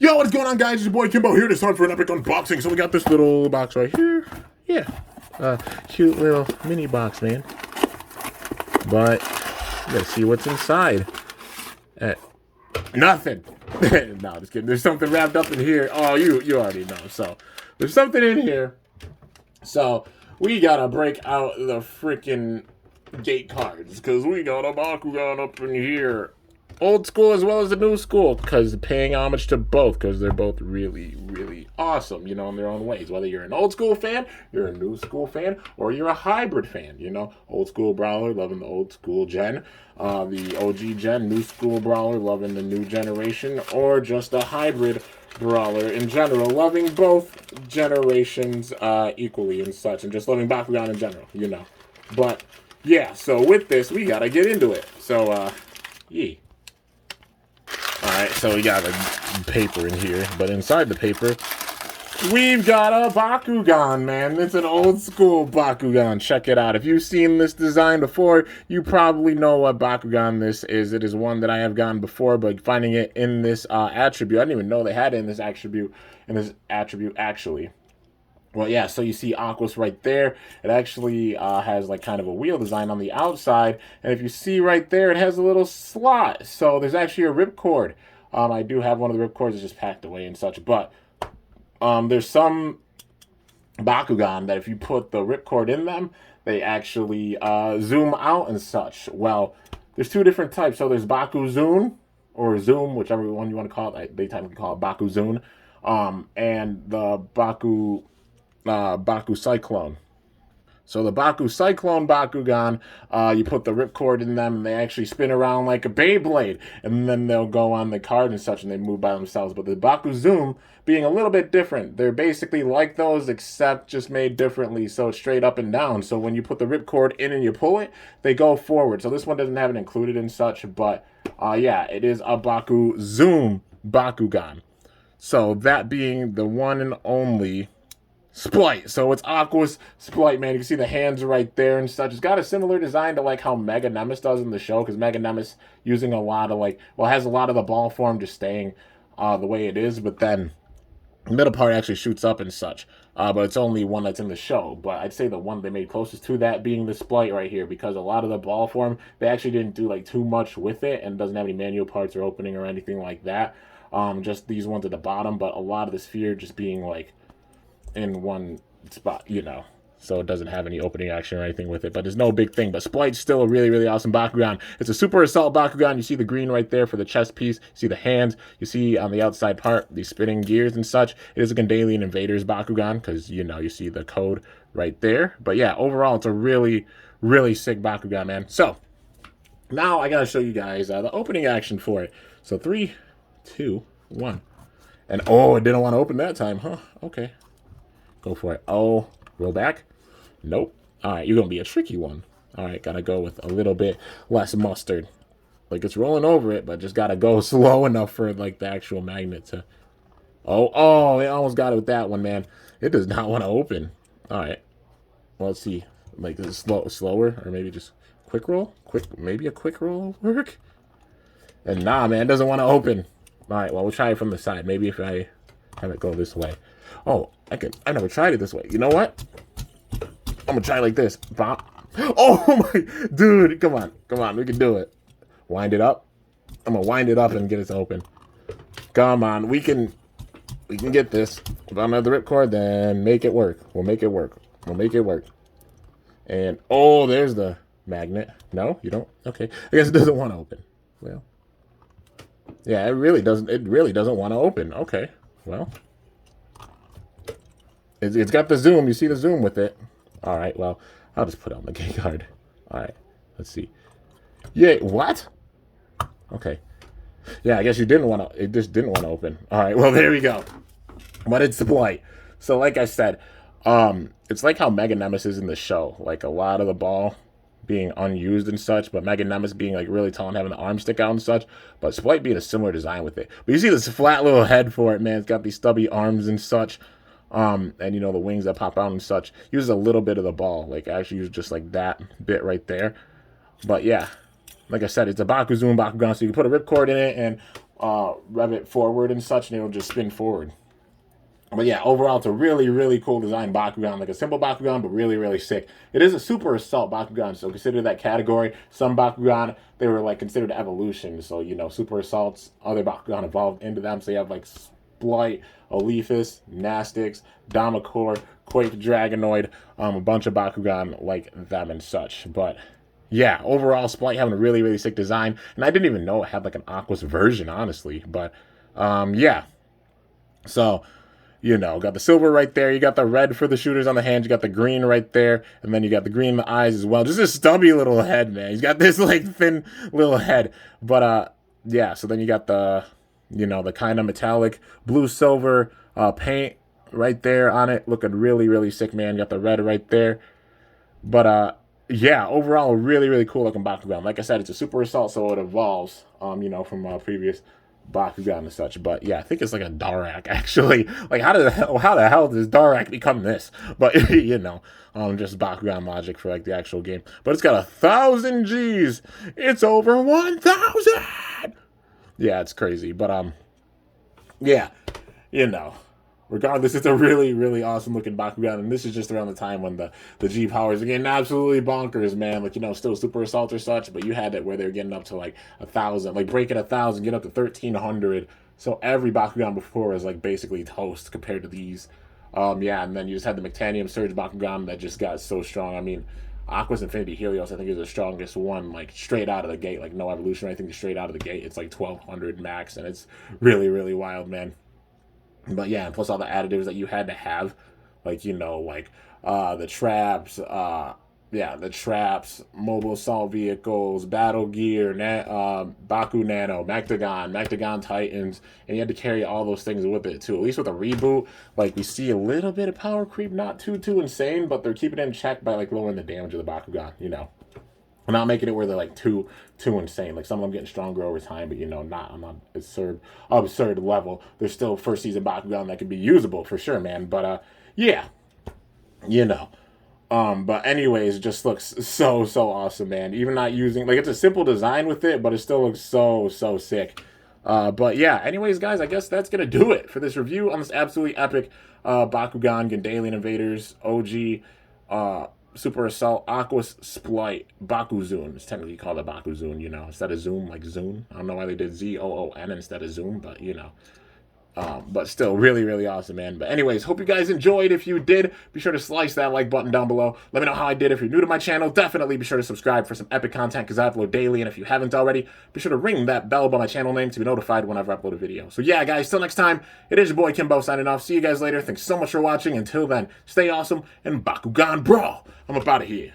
Yo, what's going on, guys? It's your boy Kimbo here. It's time for an epic unboxing. So we got this little box right here. Yeah, cute little mini box, man. But you gotta see what's inside. Nothing. No, just kidding. There's something wrapped up in here. Oh, you already know. So there's something in here. So we gotta break out the freaking gate cards because we got a Bakugan up in here. Old school as well as the new school, because paying homage to both, because they're both really, really awesome, you know, in their own ways. Whether you're an old school fan, you're a new school fan, or you're a hybrid fan, you know. Old school brawler, loving the old school gen. The OG gen, new school brawler, loving the new generation, or just a hybrid brawler in general, loving both generations equally and such, and just loving Bakugan in general, you know. But, yeah, so with this, we gotta get into it. So, yeah. Alright, so we got a paper in here, but inside the paper, we've got a Bakugan, man. It's an old school Bakugan. Check it out. If you've seen this design before, you probably know what Bakugan this is. It is one that I have gotten before, but finding it in this attribute, I didn't even know they had it in this attribute, actually. Well, yeah, so you see Aquos right there. It actually has like kind of a wheel design on the outside. And if you see right there, it has a little slot. So there's actually a ripcord. I do have one of the ripcords. It's just packed away and such. But there's some Bakugan that if you put the ripcord in them, they actually zoom out and such. Well, there's two different types. So there's Bakuzoon or Zoom, whichever one you want to call it. They technically call it Bakuzoon. And the Baku Cyclone. So the Baku Cyclone Bakugan, you put the ripcord in them, and they actually spin around like a Beyblade, and then they'll go on the card and such, and they move by themselves. But the Bakuzoon being a little bit different. They're basically like those, except just made differently, so it's straight up and down. So when you put the ripcord in and you pull it, they go forward. So this one doesn't have it included and such, but yeah, it is a Bakuzoon Bakugan. So that being the one and only Splight. So it's Aquos Splight, man. You can see the hands right there and such. It's got a similar design to like how Mega Nemesis does in the show, because Mega Nemesis using a lot of like, well, has a lot of the ball form just staying the way it is, but then the middle part actually shoots up and such. But it's only one that's in the show. But I'd say the one they made closest to that being the Splight right here, because a lot of the ball form, they actually didn't do like too much with it, and it doesn't have any manual parts or opening or anything like that. Just these ones at the bottom, but a lot of the sphere just being like in one spot, you know, so it doesn't have any opening action or anything with it, but there's no big thing. But Splight's still a really, really awesome Bakugan. It's a super assault Bakugan. You see the green right there for the chest piece. You see the hands. You see on the outside part the spinning gears and such. It is a Gundalian Invaders Bakugan, because, you know, you see the code right there. But yeah, overall, it's a really, really sick Bakugan, man. So now I gotta show you guys the opening action for it. So 3, 2, 1. And oh, it didn't want to open that time, huh? Okay. Go for it. Oh, roll back. Nope. All right, you're going to be a tricky one. All right, got to go with a little bit less mustard. Like it's rolling over it, but just got to go slow enough for like the actual magnet to... Oh, it almost got it with that one, man. It does not want to open. All right. Well, let's see. Like, is it slower? Or maybe just quick roll? Maybe a quick roll will work? And nah, man, it doesn't want to open. All right, well, we'll try it from the side. Maybe if I have it go this way. Oh, I never tried it this way. You know what? I'm gonna try like this. Bop. Oh my, dude, come on, we can do it. Wind it up. I'm gonna wind it up and get it to open. Come on, we can get this. If I'm at the ripcord, then make it work. We'll make it work. And oh, there's the magnet. No, you don't. Okay, I guess it doesn't want to open. Well, yeah, it really doesn't want to open. Okay, well. It's got the zoom. You see the zoom with it. All right, well, I'll just put it on the gate card. All right, let's see. Yeah, what? Okay. Yeah, I guess it just didn't want to open. All right, well, there we go. But it's Splight. So like I said, it's like how Mega Nemesis is in the show. Like a lot of the ball being unused and such, but Mega Nemesis being like really tall and having the arm stick out and such. But Splight being a similar design with it. But you see this flat little head for it, man. It's got these stubby arms and such. And you know the wings that pop out and such. Uses a little bit of the ball, like actually use just like that bit right there. But yeah, like I said, it's a Bakuzoon Bakugan, so you can put a ripcord in it, and rev it forward and such, and it'll just spin forward. But yeah, overall, it's a really, really cool design Bakugan. Like a simple Bakugan, but really, really sick. It is a Super Assault Bakugan, so consider that category. Some Bakugan, they were like considered evolution. So, you know, Super Assaults, other Bakugan evolved into them. So you have like Splight, Alephus, Nastix, Damakor, Quake Dragonoid, a bunch of Bakugan like them and such. But yeah, overall, Splight having a really, really sick design. And I didn't even know it had like an Aquos version, honestly. But yeah. So, you know, got the silver right there. You got the red for the shooters on the hands. You got the green right there. And then you got the green in the eyes as well. Just a stubby little head, man. He's got this, like, thin little head. But, yeah, so then you got the, you know, the kind of metallic blue-silver paint right there on it. Looking really, really sick, man. You got the red right there. But, yeah, overall, a really, really cool looking Bakugan. Like I said, it's a Super Assault, so it evolves, you know, from previous Bakugan and such. But yeah, I think it's like a Darak actually. Like how the hell does Darak become this? But you know, just Bakugan logic for like the actual game. But it's got 1,000 G's. It's over 1,000. Yeah, it's crazy. But yeah, you know. Regardless, it's a really, really awesome looking Bakugan, and this is just around the time when the G powers are getting absolutely bonkers, man. Like, you know, still Super Assault or such, but you had it where they were getting up to like 1,000, like breaking 1,000, get up to 1,300. So every Bakugan before is like basically toast compared to these. Yeah, and then you just had the Mectanium Surge Bakugan that just got so strong. I mean, Aquos Infinity Helios, I think, is the strongest one, like straight out of the gate, like no evolution. I think straight out of the gate, it's like 1,200 max, and it's really, really wild, man. But yeah, and plus all the additives that you had to have, like, you know, like the traps, the traps, mobile assault vehicles, battle gear, Baku Nano, Mectagon Titans, and you had to carry all those things with it too. At least with a reboot, like we see a little bit of power creep, not too insane, but they're keeping it in check by like lowering the damage of the Bakugan, you know. I'm not making it where they're like too insane. Like some of them getting stronger over time, but you know, not on an absurd level. There's still first season Bakugan that can be usable for sure, man. But yeah, you know. But anyways, it just looks so awesome, man. Even not using like it's a simple design with it, but it still looks so sick. But yeah, anyways, guys, I guess that's gonna do it for this review on this absolutely epic Bakugan Gundalian Invaders OG Super Assault Aquos Splight Bakuzoon. It's technically called a Bakuzoon, you know, instead of Zoom, like Zoom. I don't know why they did Zoon instead of Zoom, but you know. But still, really, really awesome, man. But anyways, hope you guys enjoyed. If you did, be sure to slice that like button down below. Let me know how I did. If you're new to my channel, definitely be sure to subscribe for some epic content because I upload daily. And if you haven't already, be sure to ring that bell by my channel name to be notified whenever I upload a video. So yeah, guys, till next time, it is your boy Kimbo signing off. See you guys later. Thanks so much for watching. Until then, stay awesome and Bakugan Brawl. I'm up out of here.